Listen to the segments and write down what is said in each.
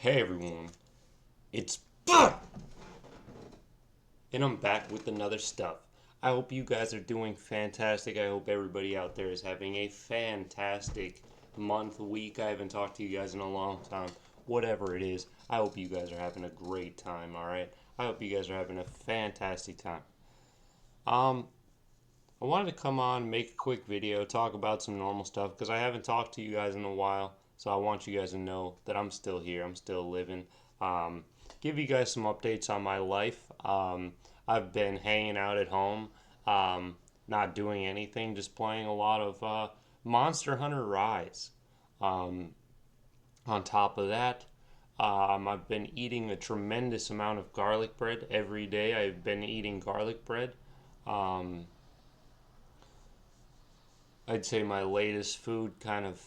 Hey everyone, it's and I'm back with another stuff. I hope you guys are doing fantastic. I hope everybody out there is having a fantastic month, week. I haven't talked to you guys in a long time. Whatever it is, I hope you guys are having a great time, alright? I hope you guys are having a fantastic time. Um, I wanted to come on, make a quick video, talk about some normal stuff because I haven't talked to you guys in a while. So I want you guys to know that I'm still here. I'm still living. Um, give you guys some updates on my life. I've been hanging out at home, not doing anything, just playing a lot of Monster Hunter Rise. Um, on top of that, I've been eating a tremendous amount of garlic bread every day. I've been eating garlic bread. Um, I'd say my latest food kind of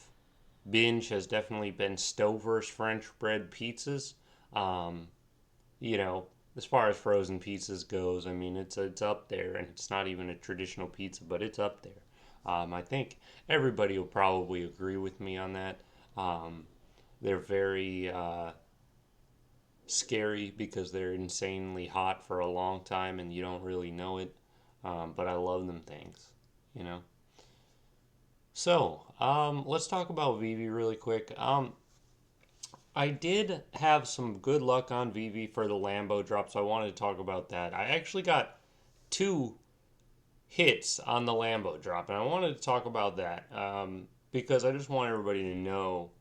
binge has definitely been Stover's French bread pizzas. Um, you know, as far as frozen pizzas goes, I mean it's up there, and it's not even a traditional pizza, but it's up there. I think everybody will probably agree with me on that. Um, they're very scary because they're insanely hot for a long time, and you don't really know it. But I love them things, you know. So, let's talk about Veve really quick. I did have some good luck on Veve for the Lambo drop, so I wanted to talk about that. I actually got two hits on the Lambo drop, and I wanted to talk about that because I just want everybody to know.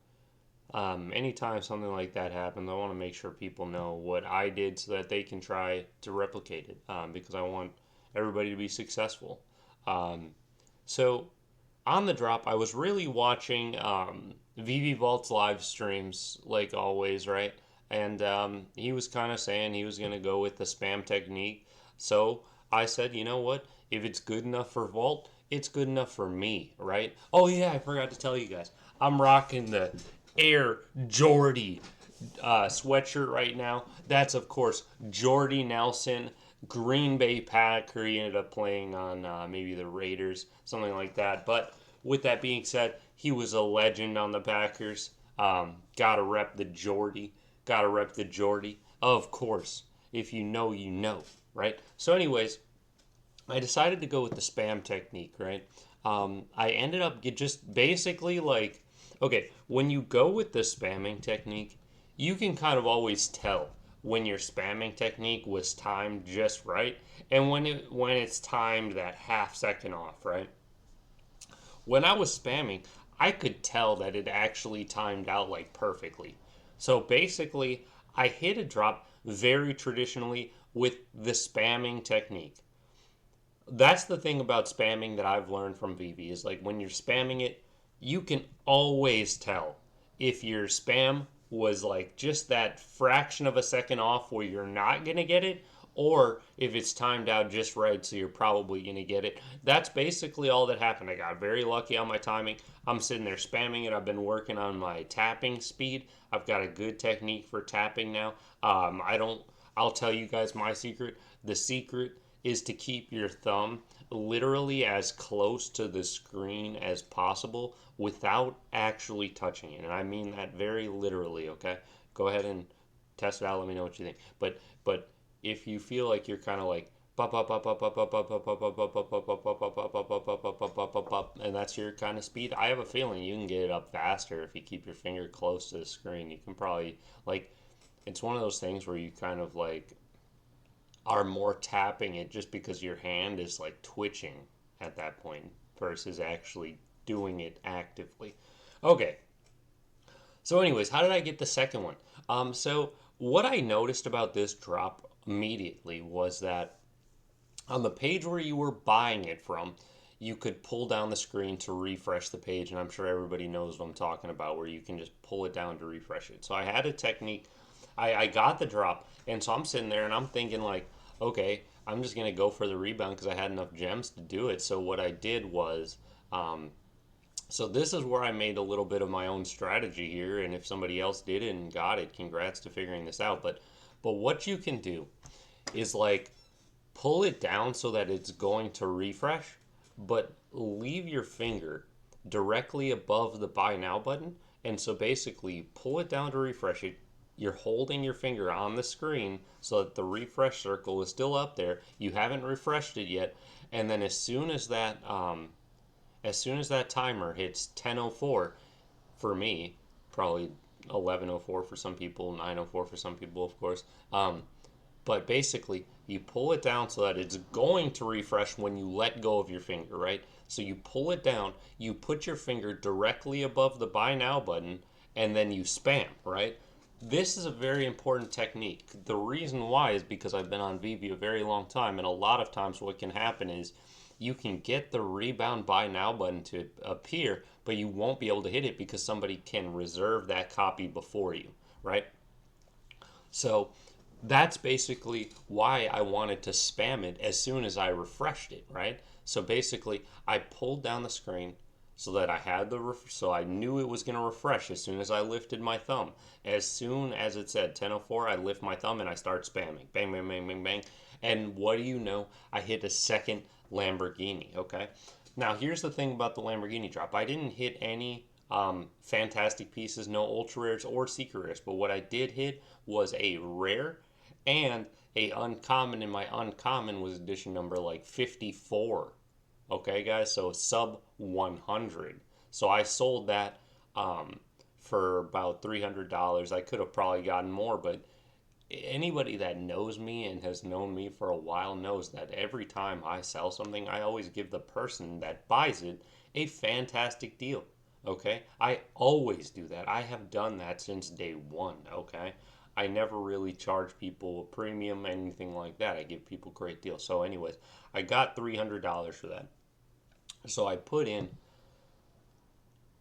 Anytime something like that happens, I want to make sure people know what I did so that they can try to replicate it because I want everybody to be successful. Um, so on the drop, I was really watching VV Vault's live streams, like always, right? And he was kind of saying he was going to go with the spam technique. So I said, you know what? If it's good enough for Vault, it's good enough for me, right? Oh, yeah, I forgot to tell you guys. I'm rocking the Air Jordy sweatshirt right now. That's, of course, Jordy Nelson, Green Bay Packer. He ended up playing on maybe the Raiders, something like that. But with that being said, he was a legend on the Packers. Gotta rep the Jordy. Gotta rep the Jordy. Of course. If you know, you know, right? So, anyways, I decided to go with the spam technique, right? I ended up just basically like, okay, when you go with the spamming technique, you can kind of always tell when your spamming technique was timed just right, and when it's timed that half second off, right? When I was spamming, I could tell that it actually timed out like perfectly. So basically, I hit a drop very traditionally with the spamming technique. That's the thing about spamming that I've learned from VV is like when you're spamming it, you can always tell if your spam was like just that fraction of a second off where you're not going to get it, or if it's timed out just right so you're probably going to get it. That's basically all that happened. I got very lucky on my timing. I'm sitting there spamming it. I've been working on my tapping speed. I've got a good technique for tapping now. I don't I'll tell you guys my secret. The secret is to keep your thumb literally as close to the screen as possible without actually touching it. And I mean that very literally, okay? Go ahead and test it out. Let me know what you think. But if you feel like you're kind of like and that's your kind of speed, I have a feeling you can get it up faster if you keep your finger close to the screen. You can probably like it's one of those things where you kind of like are more tapping it just because your hand is like twitching at that point versus actually doing it actively. Okay. So, anyways, how did I get the second one? So what I noticed about this drop immediately was that on the page where you were buying it from, you could pull down the screen to refresh the page, and I'm sure everybody knows what I'm talking about, where you can just pull it down to refresh it. So I had a technique. I got the drop, and so I'm sitting there and I'm thinking like, okay, I'm just gonna go for the rebound because I had enough gems to do it. So what I did was, um, so this is where I made a little bit of my own strategy here, and if somebody else did it and got it, congrats to figuring this out. But what you can do is like pull it down so that it's going to refresh, but leave your finger directly above the buy now button. And so basically pull it down to refresh it, you're holding your finger on the screen so that the refresh circle is still up there. You haven't refreshed it yet, and then as soon as that timer hits 10:04 for me, probably 11:04 for some people, 9:04 for some people, of course. But basically, you pull it down so that it's going to refresh when you let go of your finger, right? So you pull it down, you put your finger directly above the buy now button, and then you spam, right? This is a very important technique. The reason why is because I've been on Veve a very long time, and a lot of times what can happen is you can get the rebound buy now button to appear, but you won't be able to hit it because somebody can reserve that copy before you, right? So that's basically why I wanted to spam it as soon as I refreshed it, right? So basically, I pulled down the screen so that I had so I knew it was going to refresh as soon as I lifted my thumb. As soon as it said 10:04, I lift my thumb and I start spamming. Bang, bang, bang, bang, bang. And what do you know? I hit a second Lamborghini, okay? Now, here's the thing about the Lamborghini drop. I didn't hit any fantastic pieces, no ultra rares or secret rares, but what I did hit was a rare and a uncommon, and my uncommon was edition number like 54. Okay, guys, so sub 100. So I sold that for about $300. I could have probably gotten more, but anybody that knows me and has known me for a while knows that every time I sell something, I always give the person that buys it a fantastic deal. Okay, I always do that. I have done that since day one. Okay, I never really charge people a premium, anything like that. I give people great deals. So, anyways, I got $300 for that. So I put in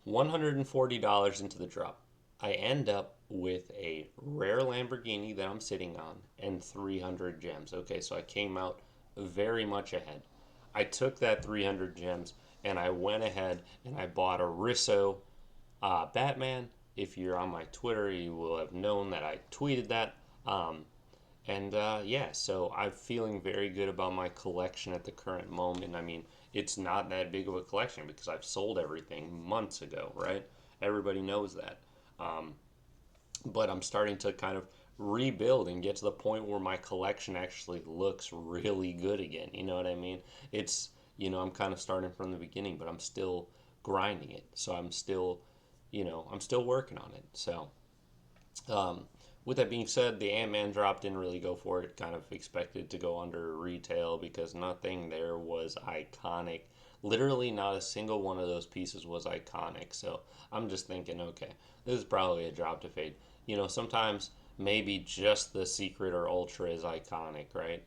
$140 into the drop. I end up with a rare Lamborghini that I'm sitting on and 300 gems. Okay, so I came out very much ahead. I took that 300 gems and I went ahead and I bought a Risso Batman. If you're on my Twitter, you will have known that I tweeted that. Yeah, so I'm feeling very good about my collection at the current moment. I mean, it's not that big of a collection because I've sold everything months ago, right? Everybody knows that. Um, but I'm starting to kind of rebuild and get to the point where my collection actually looks really good again. You know what I mean? I'm kind of starting from the beginning, but I'm still grinding it. So I'm still working on it. So, um, with that being said, the Ant-Man drop didn't really go for it. Kind of expected to go under retail because nothing there was iconic. Literally, not a single one of those pieces was iconic. So I'm just thinking, okay, this is probably a drop to fade. Sometimes maybe just the secret or ultra is iconic, right?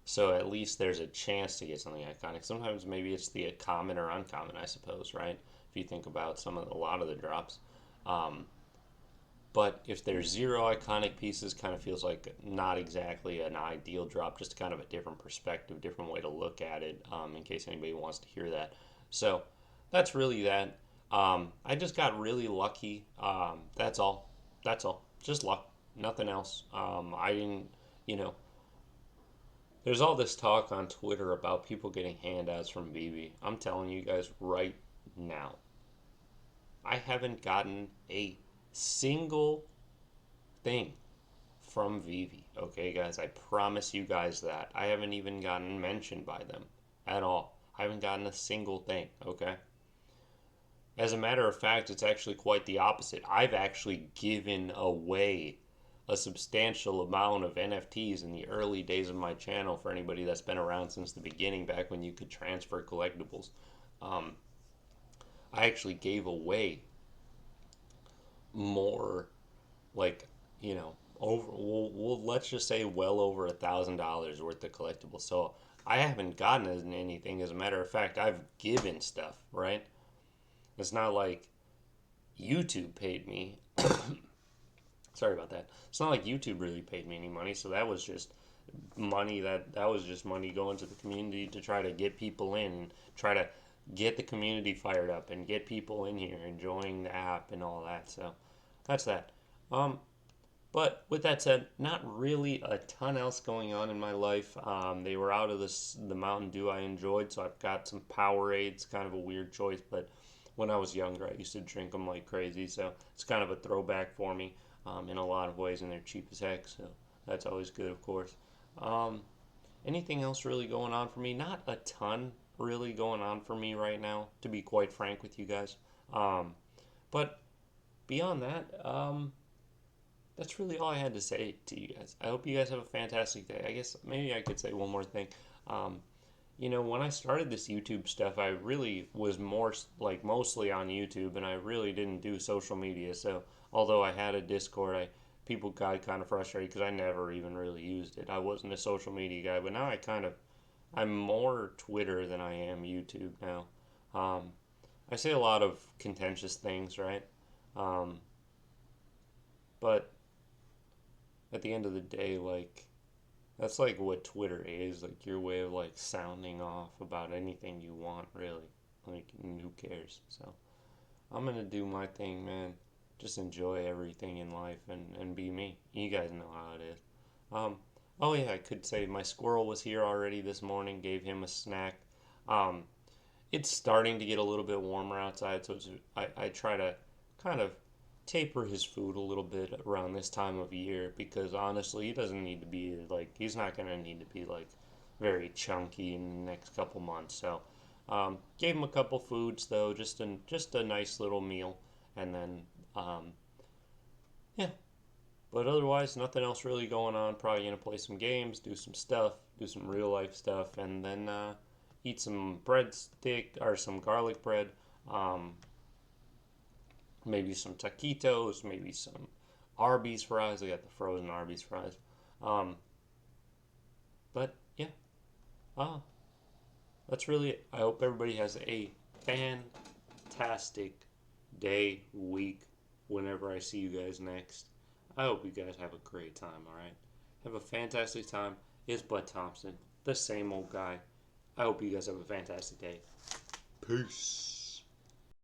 So at least there's a chance to get something iconic. Sometimes maybe it's the common or uncommon, I suppose, right? If you think about a lot of the drops. Um, but if there's zero iconic pieces, kind of feels like not exactly an ideal drop, just kind of a different perspective, different way to look at it, in case anybody wants to hear that. So that's really that. I just got really lucky. That's all. That's all. Just luck. Nothing else. I didn't, you know, there's all this talk on Twitter about people getting handouts from Veve. I'm telling you guys right now, I haven't gotten a single thing from Veve. Okay, guys, I promise you guys that. I haven't even gotten mentioned by them at all. I haven't gotten a single thing, okay? As a matter of fact, it's actually quite the opposite. I've actually given away a substantial amount of NFTs in the early days of my channel for anybody that's been around since the beginning, back when you could transfer collectibles. Um, I actually gave away more, like, over, let's just say well over $1,000 worth of collectibles. So I haven't gotten anything. As a matter of fact, I've given stuff, right? It's not like YouTube paid me. Sorry about that. It's not like YouTube really paid me any money, so that was just money going to the community to try to get people in, and try to get the community fired up and get people in here enjoying the app and all that. So that's that. Um, but with that said, not really a ton else going on in my life. They were out of the Mountain Dew I enjoyed, so I've got some Powerades. Kind of a weird choice, but when I was younger, I used to drink them like crazy, so it's kind of a throwback for me. in a lot of ways, and they're cheap as heck. So that's always good, of course. Um, Anything else really going on for me? Not a ton really going on for me right now, to be quite frank with you guys. Um, but beyond that, that's really all I had to say to you guys. I hope you guys have a fantastic day. I guess maybe I could say one more thing. Um, when I started this YouTube stuff, I really was more like mostly on YouTube, and I really didn't do social media. So although I had a Discord, people got kind of frustrated because I never even really used it. I wasn't a social media guy, but now I'm more Twitter than I am YouTube now. Um, I say a lot of contentious things, right? Um, but at the end of the day, like that's like what Twitter is, like your way of like sounding off about anything you want, really. Like, who cares? So I'm gonna do my thing, man. Just enjoy everything in life and be me. You guys know how it is. Um, oh yeah, I could say my squirrel was here already this morning. Gave him a snack. Um, it's starting to get a little bit warmer outside, so I try to kind of taper his food a little bit around this time of year because honestly, he doesn't need to be like he's not gonna need to be like very chunky in the next couple months. So, gave him a couple foods though, just a nice little meal, and then um, yeah. But otherwise, nothing else really going on. Probably gonna play some games, do some stuff, do some real life stuff, and then eat some breadstick or some garlic bread. Um, Maybe some taquitos, maybe some Arby's fries. I got the frozen Arby's fries. Um, but yeah, uh, that's really it. I hope everybody has a fantastic day, week, whenever I see you guys next. I hope you guys have a great time, alright? Have a fantastic time. It's Bud Thompson, the same old guy. I hope you guys have a fantastic day. Peace.